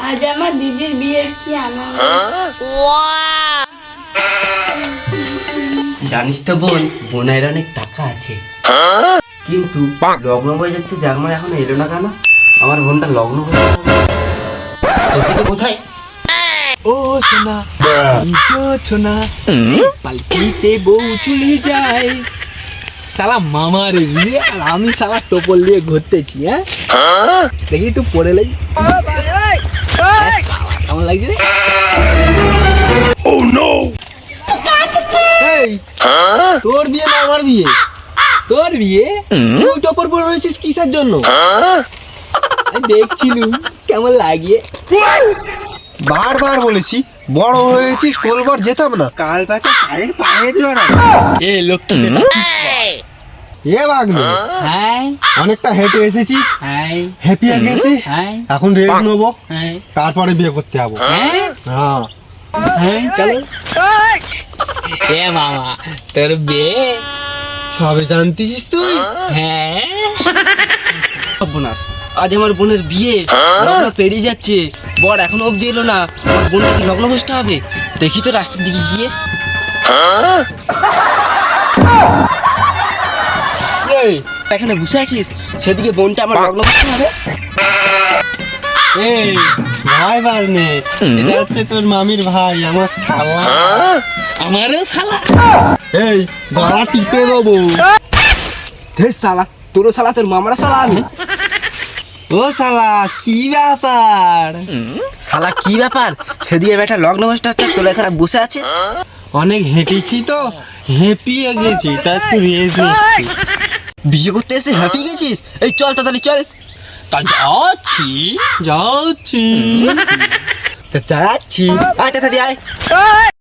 আজ আমার দিদির বিয়ে, কি আনন্দ। জানিস তো বোন, বোনের অনেক টাকা আছে, কিন্তু লগ্ন হয়ে যাচ্ছে যে আমার এখন এলো না কেন? আমার বোনটা লগ্ন হয়ে তো কোথায়? ও সোনা সোনা পালকিতে বউ চলে যায়। সালা মামার বিয়ে আর আমি সালা টোপল নিয়ে ঘুরতেছি। হ্যাঁ দেখি একটু পরে লাই। কেমন লাগছে রে? এই তোর বিয়ে না আমার বিয়ে? তোর বিয়ে? তুই টপর পরে রয়েছিস কিসের জন্য? আমি দেখছিলুম কেমন লাগিয়ে। বারবার বলেছি বড় হয়েছিস কোলবার যেতাম না, কাল পাচা পায়ে পায়ে ধরা। এ লক্ষ্মী এ বাগনে, হ্যাঁ অনেকটা হেঁটে এসেছি, হ্যাঁ হ্যাপি গেছি, হ্যাঁ এখন রেস্ট নেবো, হ্যাঁ তারপরে বিয়ে করতে যাবো। হ্যাঁ হ্যাঁ হ্যাঁ চলো। এ মামা তোর বিয়ে? সবে জানতিস তুই? হ্যাঁ বোনাস, আজ আমার বোনের বিয়ে, লগ্ন পেরিয়ে যাচ্ছে, বর এখনো অবধি এলো না। আমার বোনটা কি লগ্ন বসতে হবে? দেখি তো রাস্তার দিকে গিয়ে। এই এখানে বসে আছিস, সেদিকে বোনটা আমার লগ্ন বসতে হবে। এই ভাই বাজনে, এটা হচ্ছে তোর মামির ভাই, আমার শালা। আমারও শালা। এই গলা টিপে দেবো। ধেস শালা, তোরও শালা, তোর মামারা শালা আমি। ও শালা কি ব্যাপার? শালা কি ব্যাপার? সেদিকে বেটা লগ্ন বসতে হচ্ছে, তোরা এখানে বসে আছিস। অনেক হেঁটেছি তো, হেঁপিয়ে গেছি, তা একটু রেস্ট নিচ্ছি। বিয়ে করতে এসে হ্যাপি গেছিস? এই চল তাড়াতাড়ি চল। তা যাচ্ছি। যাচ্ছি তা যাচ্ছি। আয় তাড়াতাড়ি আয়।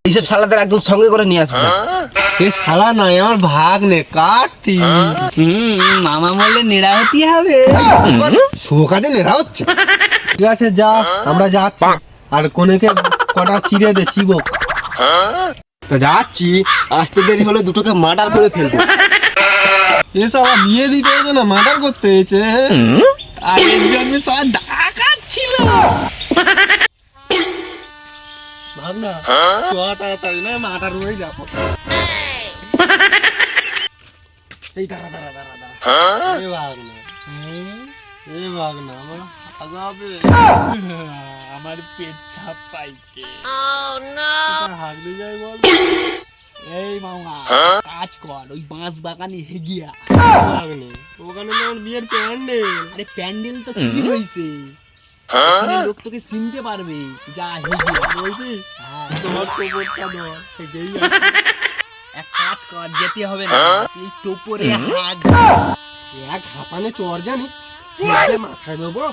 এইসব শালাদের একদম সঙ্গে করে নিয়ে আসবে। এ শালা নাই, আমার ভাগ নে কাটতি। মামা বললে নেড়া হতে হবে। শোকাজে নেরা হচ্ছে। ঠিক আছে যা, আমরা যাচ্ছি। আর কোনেকে কটা চিড়ে দে, চিবো। তো যাচ্ছি, আসতে দেরি হলে দুটোকে মার্ডার করে ফেলবো। এ শালা বিয়ে দিতে হয়েছে না মার্ডার করতে হয়েছে? আগের জন্মে সব ডাকাত ছিল। ভাব না তাড়াতাড়ি না, মার্ডার হয়ে যাবো। এই দাঁড়া দাঁড়া দাঁড়া দাঁড়া, এ ভাগ না, এ ভাগ না, আমার আগাবে। আমার পেট ছাপ পাইছে। হাগতে যাই বল। এই মামা কাজ কর, ওই বাঁশ বাগানে হেগিয়া। ভাগ নেই ওখানে তো আমার বিয়ের প্যান্ডেল। আরে প্যান্ডেল তো কি হয়েছে, ওখানে লোক তোকে চিনতে পারবে। যা হেগিয়া। বলছিস হ্যাঁ, তোমার টোপরটা ধর, থেকেই এক কাজ কর, যেতে হবে না, এই টোপরে হাগ। এক হাঁপানে চর জানিস, হেঁটে মাথায় দেবো।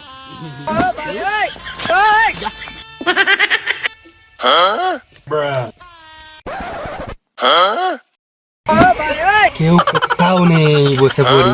কেউ কোথাও নেই, বসে পড়ি।